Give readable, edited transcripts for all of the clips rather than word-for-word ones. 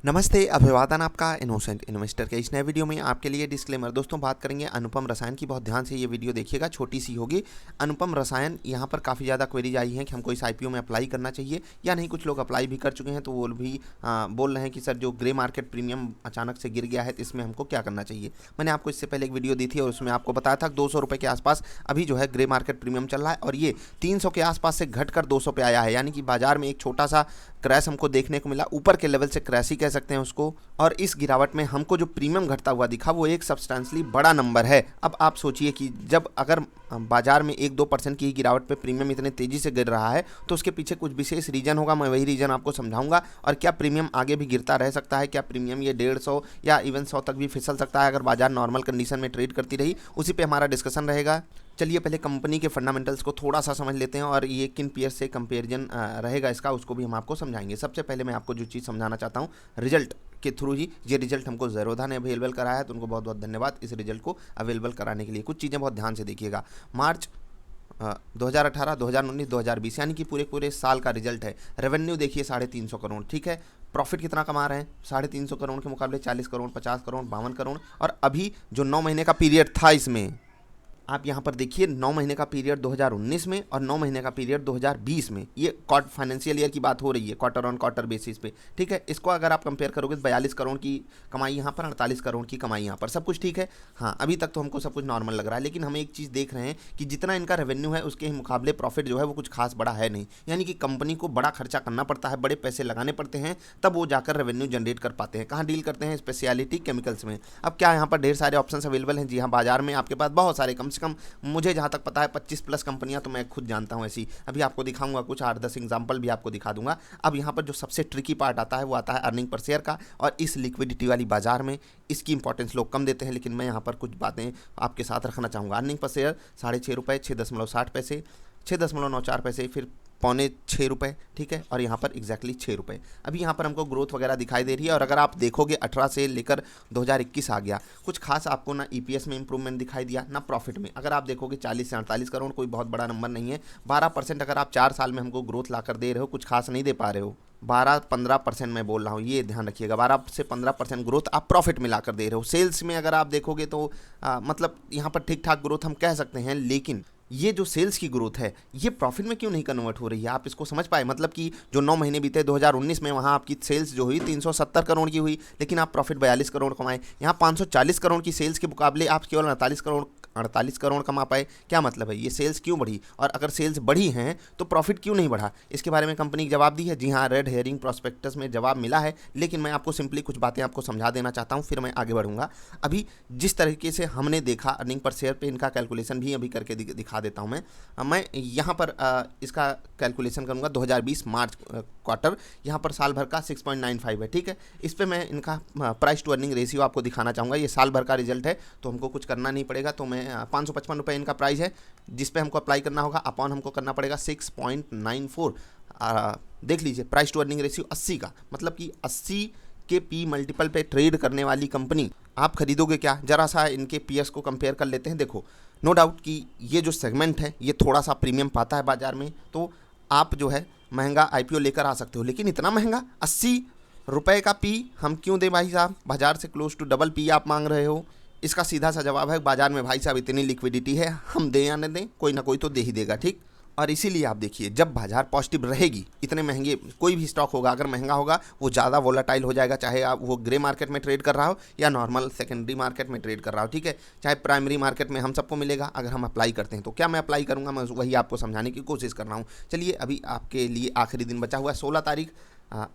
नमस्ते, अभिवादन आपका इनोसेंट इन्वेस्टर के इस नए वीडियो में आपके लिए डिस्क्लेमर। दोस्तों, बात करेंगे अनुपम रसायन की। बहुत ध्यान से ये वीडियो देखिएगा, छोटी सी होगी। अनुपम रसायन, यहाँ पर काफ़ी ज़्यादा क्वेरीज आई हैं कि हमको इस आईपीओ में अप्लाई करना चाहिए या नहीं। कुछ लोग अप्लाई भी कर चुके हैं, तो वो भी बोल रहे हैं कि सर जो ग्रे मार्केट प्रीमियम अचानक से गिर गया है, तो इसमें हमको क्या करना चाहिए। मैंने आपको इससे पहले एक वीडियो दी थी और उसमें आपको बताया था 200 रुपये के आसपास अभी जो है ग्रे मार्केट प्रीमियम चल रहा है, और ये 300 के आसपास से घटकर 200 पे आया है। यानी कि बाजार में एक छोटा सा क्रैश हमको देखने को मिला, ऊपर के लेवल से क्रैश ही कह सकते हैं उसको। और इस गिरावट में हमको जो प्रीमियम घटता हुआ दिखा वो एक सब्सटेंशली बड़ा नंबर है। अब आप सोचिए कि जब अगर बाजार में 1-2% की गिरावट पे प्रीमियम इतने तेज़ी से गिर रहा है, तो उसके पीछे कुछ विशेष रीज़न होगा। मैं वही रीज़न आपको समझाऊंगा। और क्या प्रीमियम आगे भी गिरता रह सकता है, क्या प्रीमियम ये 150 या इवन 100 तक भी फिसल सकता है अगर बाजार नॉर्मल कंडीशन में ट्रेड करती रही। उसी पे हमारा डिस्कशन रहेगा। चलिए पहले कंपनी के फंडामेंटल्स को थोड़ा सा समझ लेते हैं, और ये किन पेयर से कंपेरिजन रहेगा इसका, उसको भी हम आपको समझाएंगे। सबसे पहले मैं आपको जो चीज़ समझाना चाहता हूँ, रिजल्ट के थ्रू ही। ये रिजल्ट हमको ज़ेरोधा ने अवेलेबल कराया है, तो उनको बहुत बहुत धन्यवाद इस रिजल्ट को अवेलेबल कराने के लिए। कुछ चीज़ें बहुत ध्यान से देखिएगा। मार्च 2018, 2019, 2020 यानी कि पूरे पूरे साल का रिजल्ट है। रेवेन्यू देखिए 350 करोड़, ठीक है। प्रॉफिट कितना कमा रहे हैं? 350 करोड़ के मुकाबले 40 करोड़, 50 करोड़, 52 करोड़। और अभी जो 9 महीने का पीरियड था इसमें, आप यहाँ पर देखिए 9 महीने का पीरियड 2019 में और 9 महीने का पीरियड 2020 में, ये फाइनेंशियल ईयर की बात हो रही है, क्वार्टर ऑन क्वार्टर बेसिस पे, ठीक है। इसको अगर आप कंपेयर करोगे तो 42 करोड़ की कमाई यहाँ पर, 48 करोड़ की कमाई यहाँ पर, सब कुछ ठीक है। हाँ, अभी तक तो हमको सब कुछ नॉर्मल लग रहा है, लेकिन हम एक चीज़ देख रहे हैं कि जितना इनका रेवेन्यू है उसके मुकाबले प्रॉफिट जो है वो कुछ खास बड़ा है नहीं। यानी कि कंपनी को बड़ा खर्चा करना पड़ता है, बड़े पैसे लगाने पड़ते हैं, तब वो जाकर रेवेन्यू जनरेट कर पाते हैं। कहाँ डील करते हैं? स्पेशलिटी केमिकल्स में। अब क्या यहाँ पर ढेर सारे ऑप्शन अवेलेबल हैं? जी हाँ, बाजार में आपके पास बहुत सारे, कम से कम मुझे जहाँ तक पता है 25+ कंपनियां तो मैं खुद जानता हूँ ऐसी। अभी आपको दिखाऊंगा कुछ 8-10 एग्जाम्पल भी आपको दिखा दूंगा। अब यहाँ पर जो सबसे ट्रिकी पार्ट आता है वो आता है अर्निंग पर शेयर का, और इस लिक्विडिटी वाली बाजार में इसकी इंपॉर्टेंस लोग कम देते हैं, लेकिन मैं यहाँ पर कुछ बातें आपके साथ रखना चाहूँगा। अर्निंग पर शेयर 6.5 रुपये, 6.60 पैसे, 6.94 पैसे, फिर 5.65 रुपये, ठीक है। और यहाँ पर एग्जैक्टली 6 रुपये। अभी यहाँ पर हमको ग्रोथ वगैरह दिखाई दे रही है। और अगर आप देखोगे 18 से लेकर 2021 आ गया, कुछ खास आपको ना ईपीएस में इंप्रूवमेंट दिखाई दिया ना प्रॉफिट में। अगर आप देखोगे 40 से 48 करोड़ कोई बहुत बड़ा नंबर नहीं है। 12% अगर आप 4 साल में हमको ग्रोथ ला कर दे रहे हो, कुछ खास नहीं दे पा रहे हो। 12-15% मैं बोल रहा हूँ, ये ध्यान रखिएगा। 12 से 15% ग्रोथ आप प्रॉफिट में ला कर दे रहे हो। सेल्स में अगर आप देखोगे तो मतलब यहाँ पर ठीक ठाक ग्रोथ हम कह सकते हैं, लेकिन ये जो सेल्स की ग्रोथ है ये प्रॉफिट में क्यों नहीं कन्वर्ट हो रही है? आप इसको समझ पाए? मतलब कि जो 9 महीने बीते 2019 में, वहाँ आपकी सेल्स जो हुई 370 करोड़ की हुई, लेकिन आप प्रॉफिट 42 करोड़ कमाए। यहाँ 540 करोड़ की सेल्स के मुकाबले आप केवल 48 करोड़ कमा पाए। क्या मतलब है? ये सेल्स क्यों बढ़ी? और अगर सेल्स बढ़ी हैं तो प्रॉफिट क्यों नहीं बढ़ा? इसके बारे में कंपनी की जवाब दी है। जी हाँ, रेड हेयरिंग प्रॉस्पेक्टस में जवाब मिला है, लेकिन मैं आपको सिंपली कुछ बातें आपको समझा देना चाहता हूँ, फिर मैं आगे बढ़ूंगा। अभी जिस तरीके से हमने देखा अर्निंग पर शेयर पे, इनका कैलकुलेशन भी अभी करके दिखा देता हूँ मैं यहाँ पर इसका कैलकुलेशन करूँगा 2020 मार्च क्वार्टर। यहाँ पर साल भर का 6.95 है, ठीक है। इस पर मैं इनका प्राइस टू अर्निंग रेशियो आपको दिखाना चाहूँगा। ये साल भर का रिजल्ट है, तो हमको कुछ करना नहीं पड़ेगा। तो मैं 555 रुपये इनका प्राइस है, जिस पे हमको अप्लाई करना होगा। अपॉन हमको करना पड़ेगा 6.94। देख लीजिए, प्राइस टू अर्निंग रेशियो 80 का, मतलब कि 80 के पी मल्टीपल पे ट्रेड करने वाली कंपनी आप खरीदोगे क्या? जरा सा इनके पीएस को कंपेयर कर लेते हैं। देखो, नो डाउट कि ये जो सेगमेंट है ये थोड़ा सा प्रीमियम पाता है बाजार में, तो आप जो है महंगा आईपीओ लेकर आ सकते हो, लेकिन इतना महंगा 80 रुपये का पी हम क्यों दें भाई साहब? बाजार से क्लोज टू डबल पी आप मांग रहे हो। इसका सीधा सा जवाब है, बाजार में भाई साहब इतनी लिक्विडिटी है, हम दें या न दें, कोई ना कोई तो दे ही देगा, ठीक। और इसीलिए आप देखिए, जब बाजार पॉजिटिव रहेगी, इतने महंगे कोई भी स्टॉक होगा, अगर महंगा होगा वो ज़्यादा वोलाटाइल हो जाएगा, चाहे आप वो ग्रे मार्केट में ट्रेड कर रहा हो या नॉर्मल सेकेंडरी मार्केट में ट्रेड कर रहा हो, ठीक है। चाहे प्राइमरी मार्केट में हम सबको मिलेगा अगर हम अप्लाई करते हैं। तो क्या मैं अप्लाई करूँगा, मैं वही आपको समझाने की कोशिश कर रहा हूँ। चलिए, अभी आपके लिए आखिरी दिन बचा हुआ है, 16 तारीख,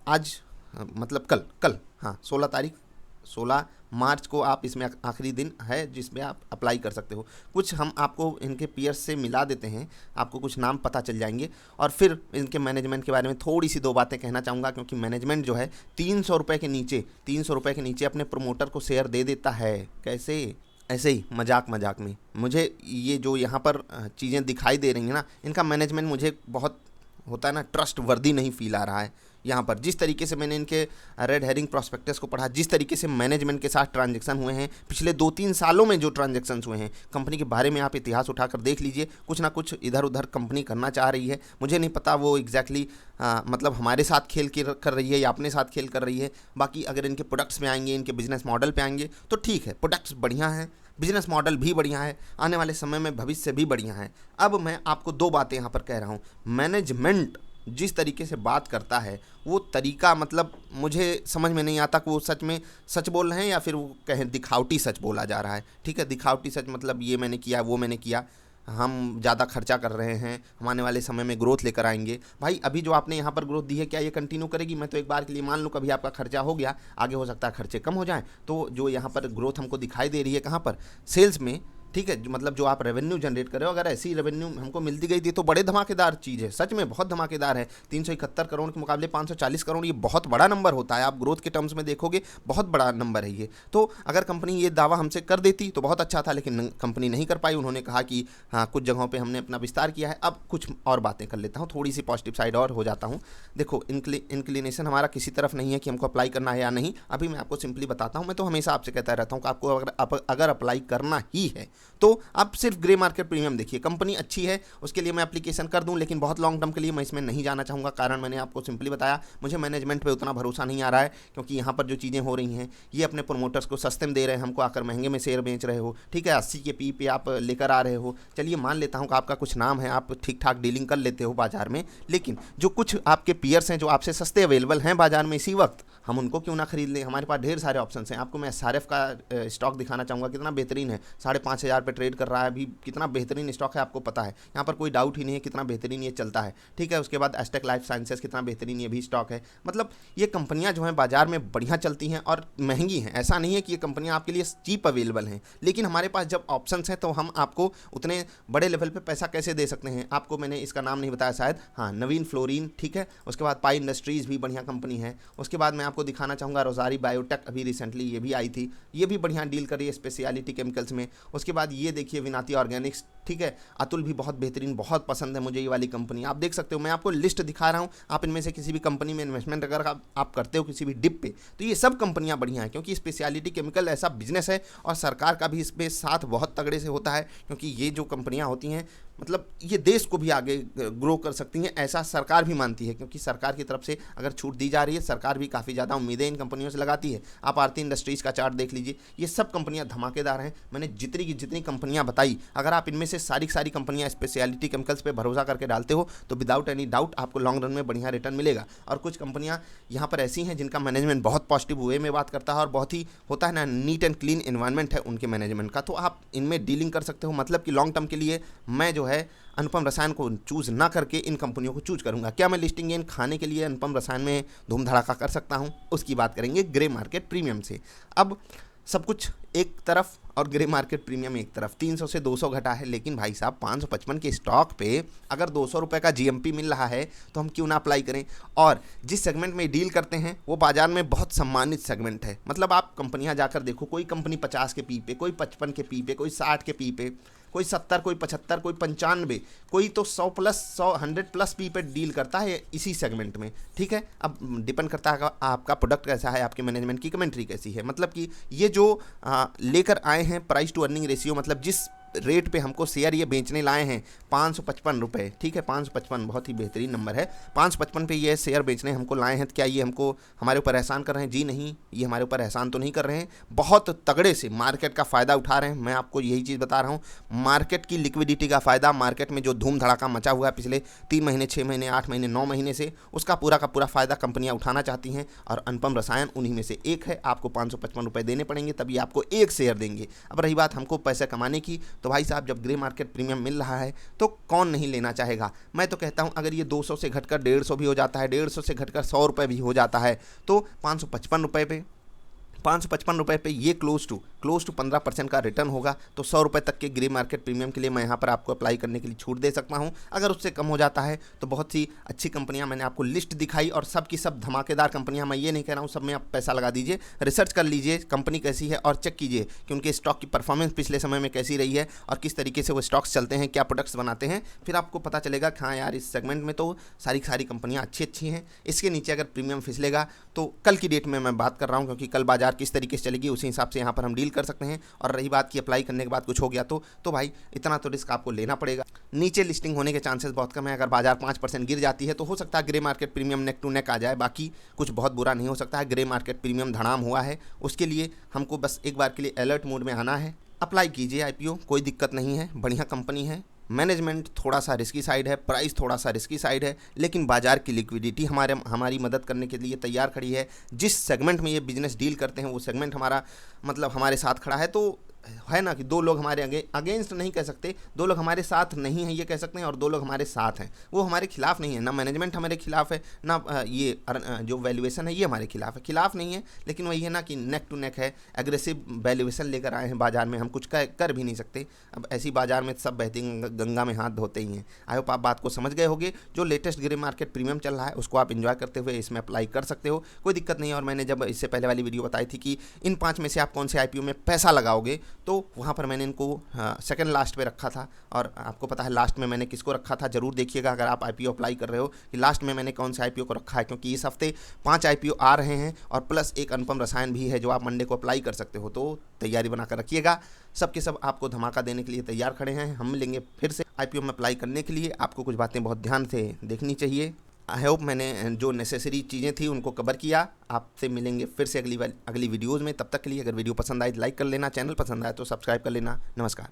आज मतलब कल हाँ 16 तारीख, 16 मार्च को आप इसमें आखिरी दिन है जिसमें आप अप्लाई कर सकते हो। कुछ हम आपको इनके पीयर्स से मिला देते हैं, आपको कुछ नाम पता चल जाएंगे, और फिर इनके मैनेजमेंट के बारे में थोड़ी सी 2 बातें कहना चाहूँगा, क्योंकि मैनेजमेंट जो है 300 रुपये के नीचे अपने प्रोमोटर को शेयर दे देता है। कैसे? ऐसे ही मजाक में। मुझे ये जो यहाँ पर चीज़ें दिखाई दे रही हैं ना, इनका मैनेजमेंट मुझे बहुत होता है ना, ट्रस्ट वर्दी नहीं फील आ रहा है। यहाँ पर जिस तरीके से मैंने इनके रेड हेरिंग प्रॉस्पेक्टस को पढ़ा, जिस तरीके से मैनेजमेंट के साथ ट्रांजैक्शन हुए हैं पिछले 2-3 सालों में, जो ट्रांजैक्शन हुए हैं कंपनी के बारे में आप इतिहास उठाकर देख लीजिए। कुछ ना कुछ इधर उधर कंपनी करना चाह रही है, मुझे नहीं पता वो एग्जैक्टली मतलब हमारे साथ खेल कर रही है या अपने साथ खेल कर रही है। बाकी अगर इनके प्रोडक्ट्स में आएंगे, इनके बिजनेस मॉडल पे आएंगे तो ठीक है, प्रोडक्ट्स बढ़िया हैं, बिजनेस मॉडल भी बढ़िया है, आने वाले समय में भविष्य भी बढ़िया है। अब मैं आपको 2 बातें यहाँ पर कह रहा हूँ। मैनेजमेंट जिस तरीके से बात करता है वो तरीका, मतलब मुझे समझ में नहीं आता कि वो सच में सच बोल रहे हैं या फिर वो कहें दिखावटी सच बोला जा रहा है। ठीक है, दिखावटी सच मतलब ये मैंने किया, वो मैंने किया, हम ज़्यादा खर्चा कर रहे हैं, हम आने वाले समय में ग्रोथ लेकर आएंगे। भाई अभी जो आपने यहाँ पर ग्रोथ दी है क्या ये कंटिन्यू करेगी? मैं तो एक बार के लिए मान लूँ कभी आपका खर्चा हो गया, आगे हो सकता है खर्चे कम हो जाएं, तो जो यहाँ पर ग्रोथ हमको दिखाई दे रही है कहाँ पर, सेल्स में, ठीक है, मतलब जो आप रेवेन्यू जनरेट कर रहे हो, अगर ऐसी रेवेन्यू हमको मिलती गई थी तो बड़े धमाकेदार चीज़ है, सच में बहुत धमाकेदार है। 371 करोड़ के मुकाबले 540 करोड़, ये बहुत बड़ा नंबर होता है, आप ग्रोथ के टर्म्स में देखोगे बहुत बड़ा नंबर है ये। तो अगर कंपनी ये दावा हमसे कर देती तो बहुत अच्छा था, लेकिन कंपनी नहीं कर पाई। उन्होंने कहा कि हाँ कुछ जगहों पर हमने अपना विस्तार किया है। अब कुछ और बातें कर लेता हूँ, थोड़ी सी पॉजिटिव साइड और हो जाता हूँ। देखो इंक्लिनेशन हमारा किसी तरफ नहीं है कि हमको अप्लाई करना है या नहीं, अभी मैं आपको सिंपली बताता हूँ। मैं तो हमेशा आपसे कहता रहता हूँ कि आपको अगर अप्लाई करना ही है तो आप सिर्फ ग्रे मार्केट प्रीमियम देखिए। कंपनी अच्छी है उसके लिए मैं एप्लीकेशन कर दूं, लेकिन बहुत लॉन्ग टर्म के लिए मैं इसमें नहीं जाना चाहूँगा। कारण मैंने आपको सिंपली बताया, मुझे मैनेजमेंट पे उतना भरोसा नहीं आ रहा है, क्योंकि यहाँ पर जो चीज़ें हो रही हैं ये अपने प्रोमोटर्स को सस्ते में दे रहे हैं, हमको आकर महंगे में शेयर बेच रहे हो। ठीक है, 80 के पी पे आप लेकर आ रहे हो, चलिए मान लेता हूँ कि आपका कुछ नाम है, आप ठीक ठाक डीलिंग कर लेते हो बाजार में, लेकिन जो कुछ आपके पीयर्स हैं जो आपसे सस्ते अवेलेबल हैं बाजार में इसी वक्त, हम उनको क्यों ना खरीद लें? हमारे पास ढेर सारे ऑप्शंस हैं। आपको मैं एसआरएफ का स्टॉक दिखाना चाहूँगा, कितना बेहतरीन है, 5,500 पे ट्रेड कर रहा है अभी, कितना बेहतरीन स्टॉक है आपको पता है, यहाँ पर कोई डाउट ही नहीं है कितना बेहतरीन ये चलता है। ठीक है, उसके बाद एस्टेक लाइफ साइंसेस कितना बेहतरीन ये भी स्टॉक है। मतलब ये कंपनियां जो हैं बाजार में बढ़िया चलती हैं और महंगी हैं, ऐसा नहीं है कि ये कंपनियां आपके लिए चीप अवेलेबल हैं, लेकिन हमारे पास जब ऑप्शंस हैं तो हम आपको उतने बड़े लेवल पर पैसा कैसे दे सकते हैं। आपको मैंने इसका नाम नहीं बताया शायद, हाँ नवीन फ्लोरीन, ठीक है, उसके बाद पाई इंडस्ट्रीज़ भी बढ़िया कंपनी है। उसके बाद मैं आपको दिखाना चाहूँगा रोजारी बायोटेक, अभी रिसेंटली ये भी आई थी, ये भी बढ़िया डील कर रही है स्पेशलिटी केमिकल्स में। उसके बाद ये देखिए विनाती ऑर्गेनिक्स, ठीक है, अतुल भी बहुत बेहतरीन, बहुत पसंद है मुझे ये वाली कंपनी। आप देख सकते हो, मैं आपको लिस्ट दिखा रहा हूँ, आप इनमें से किसी भी कंपनी में इन्वेस्टमेंट अगर आप करते हो किसी भी डिप पे, तो ये सब कंपनियां बढ़िया हैं, क्योंकि स्पेशलिटी केमिकल ऐसा बिजनेस है और सरकार का भी इसमें साथ बहुत तगड़े से होता है, क्योंकि ये जो कंपनियां होती हैं मतलब ये देश को भी आगे ग्रो कर सकती हैं, ऐसा सरकार भी मानती है, क्योंकि सरकार की तरफ से अगर छूट दी जा रही है, सरकार भी काफ़ी ज़्यादा उम्मीदें इन कंपनियों से लगाती है। आप आरती इंडस्ट्रीज़ का चार्ट देख लीजिए, ये सब कंपनियां धमाकेदार हैं। मैंने जितनी की जितनी कंपनियां बताई, अगर आप इनमें से सारी कंपनियां स्पेशलिटी केमिकल्स पे भरोसा करके डालते हो तो विदाउट एनी डाउट आपको लॉन्ग रन में बढ़िया रिटर्न मिलेगा। और कुछ कंपनियां यहाँ पर ऐसी हैं जिनका मैनेजमेंट बहुत पॉजिटिव वे में बात करता है और बहुत ही होता है ना, नीट एंड क्लीन एनवायरनमेंट है उनके मैनेजमेंट का, तो आप इनमें डीलिंग कर सकते हो। मतलब कि लॉन्ग टर्म के लिए मैं जो है अनुपम रसायन को चूज़ ना करके इन कंपनियों को चूज करूंगा। क्या मैं लिस्टिंग गेन खाने के लिए अनुपम रसायन में धूम धड़ाका कर सकता हूं? उसकी बात करेंगे ग्रे मार्केट प्रीमियम से। अब सब कुछ एक तरफ और ग्रे मार्केट प्रीमियम एक तरफ, 300 से 200 घटा है, लेकिन भाई साहब 555 के स्टॉक पे अगर 200 रुपये का जीएमपी मिल रहा है तो हम क्यों ना अप्लाई करें। और जिस सेगमेंट में डील करते हैं वो बाजार में बहुत सम्मानित सेगमेंट है। मतलब आप कंपनियां जाकर देखो, कोई कंपनी 50 के पी पे, कोई 55 के पी पे, कोई 60 के पी पे, कोई 70, कोई 75, कोई 95, कोई तो 100 प्लस पी पे डील करता है इसी सेगमेंट में। ठीक है, अब डिपेंड करता है आपका प्रोडक्ट कैसा है, आपके मैनेजमेंट की कमेंट्री कैसी है। मतलब कि ये जो लेकर आए हैं प्राइस टू अर्निंग रेशियो, मतलब जिस रेट पे हमको शेयर ये बेचने लाए हैं 555 रुपये, ठीक है, 555 बहुत ही बेहतरीन नंबर है। 555 पे ये शेयर बेचने हमको लाए हैं, तो क्या ये हमको हमारे ऊपर एहसान कर रहे हैं? जी नहीं, ये हमारे ऊपर एहसान तो नहीं कर रहे हैं, बहुत तगड़े से मार्केट का फ़ायदा उठा रहे हैं। मैं आपको यही चीज़ बता रहा हूँ, मार्केट की लिक्विडिटी का फ़ायदा, मार्केट में जो धूम धड़ाका मचा हुआ है पिछले 3 महीने, 6 महीने, 8 महीने, 9 महीने से, उसका पूरा का पूरा फ़ायदा कंपनियाँ उठाना चाहती हैं और अनुपम रसायन उन्हीं में से एक है। आपको 555 रुपये देने पड़ेंगे तभी आपको एक शेयर देंगे। अब रही बात हमको पैसे कमाने की, तो भाई साहब जब ग्रे मार्केट प्रीमियम मिल रहा है तो कौन नहीं लेना चाहेगा। मैं तो कहता हूं अगर ये 200 से घटकर 150 भी हो जाता है, 150 से घटकर 100 रुपये भी हो जाता है, तो 555 रुपये पे ये क्लोज क्लोज टू 15% का रिटर्न होगा। तो 100 रुपये तक के ग्रे मार्केट प्रीमियम के लिए मैं यहाँ पर आपको अप्लाई करने के लिए छूट दे सकता हूँ। अगर उससे कम हो जाता है तो बहुत सी अच्छी कंपनियाँ मैंने आपको लिस्ट दिखाई, और सब की सब धमाकेदार कंपनियाँ। मैं ये नहीं कह रहा हूँ सब में आप पैसा लगा दीजिए, रिसर्च कर लीजिए कंपनी कैसी है और चेक कीजिए कि उनके स्टॉक की परफॉर्मेंस पिछले समय में कैसी रही है और किस तरीके से वो स्टॉक्स चलते हैं, क्या प्रोडक्ट्स बनाते हैं। फिर आपको पता चलेगा कि हाँ यार, इस सेगमेंट में तो सारी कंपनियाँ अच्छी हैं। इसके नीचे अगर प्रीमियम फिसलेगा तो कल की डेट में मैं बात कर रहा हूँ, क्योंकि कल बाजार किस तरीके से चलेगी उसी हिसाब से यहाँ पर हम डील कर सकते हैं। और रही बात कि अप्लाई करने के बाद कुछ हो गया तो भाई इतना तो रिस्क आपको लेना पड़ेगा। नीचे लिस्टिंग होने के चांसेस बहुत कम है। अगर बाजार 5% गिर जाती है तो हो सकता है grey market premium neck to neck आ जाए, बाकी कुछ बहुत बुरा नहीं हो सकता है। ग्रे मार्केट प्रीमियम धड़ाम हुआ है, उसके लिए हमको बस एक बार के लिए अलर्ट मोड में आना है। अप्लाई कीजिए आईपीओ, कोई दिक्कत नहीं है, बढ़िया कंपनी है। मैनेजमेंट थोड़ा सा रिस्की साइड है, प्राइस थोड़ा सा रिस्की साइड है, लेकिन बाजार की लिक्विडिटी हमारी मदद करने के लिए तैयार खड़ी है। जिस सेगमेंट में ये बिजनेस डील करते हैं वो सेगमेंट हमारा मतलब हमारे साथ खड़ा है। तो है ना कि दो लोग हमारे अगेंस्ट नहीं कह सकते, दो लोग हमारे साथ नहीं हैं ये कह सकते हैं, और दो लोग हमारे साथ हैं वो हमारे खिलाफ नहीं है। ना मैनेजमेंट हमारे खिलाफ है, ना ये जो वैल्यूएशन है ये हमारे खिलाफ है। खिलाफ नहीं है, लेकिन वही है ना कि नेक टू नेक है, एग्रेसिव वैल्यूएशन लेकर आए हैं बाजार में, हम कुछ कर भी नहीं सकते। अब ऐसी बाजार में सब बहती गंगा में हाथ धोते ही हैं। आई होप आप बात को समझ गए होंगे। जो लेटेस्ट ग्रे मार्केट प्रीमियम चल रहा है उसको आप इंजॉय करते हुए इसमें अप्लाई कर सकते हो, कोई दिक्कत नहीं है। और मैंने जब इससे पहले वाली वीडियो बताई थी कि इन 5 में से आप कौन से आईपीओ में पैसा लगाओगे, तो वहाँ पर मैंने इनको सेकंड लास्ट पे रखा था। और आपको पता है लास्ट में मैंने किसको रखा था, जरूर देखिएगा अगर आप आईपीओ अप्लाई कर रहे हो कि लास्ट में मैंने कौन से आईपीओ को रखा है, क्योंकि इस हफ्ते 5 आईपीओ आ रहे हैं और प्लस एक अनुपम रसायन भी है जो आप मंडे को अप्लाई कर सकते हो। तो तैयारी बनाकर रखिएगा, सबके सब आपको धमाका देने के लिए तैयार खड़े हैं। हम मिलेंगे फिर से आईपीओ में अप्लाई करने के लिए। आपको कुछ बातें बहुत ध्यान से देखनी चाहिए। आई होप मैंने जो नेसेसरी चीज़ें थी उनको कवर किया। आपसे मिलेंगे फिर से अगली वीडियोज़ में। तब तक के लिए अगर वीडियो पसंद आए तो लाइक कर लेना, चैनल पसंद आए तो सब्सक्राइब कर लेना। नमस्कार।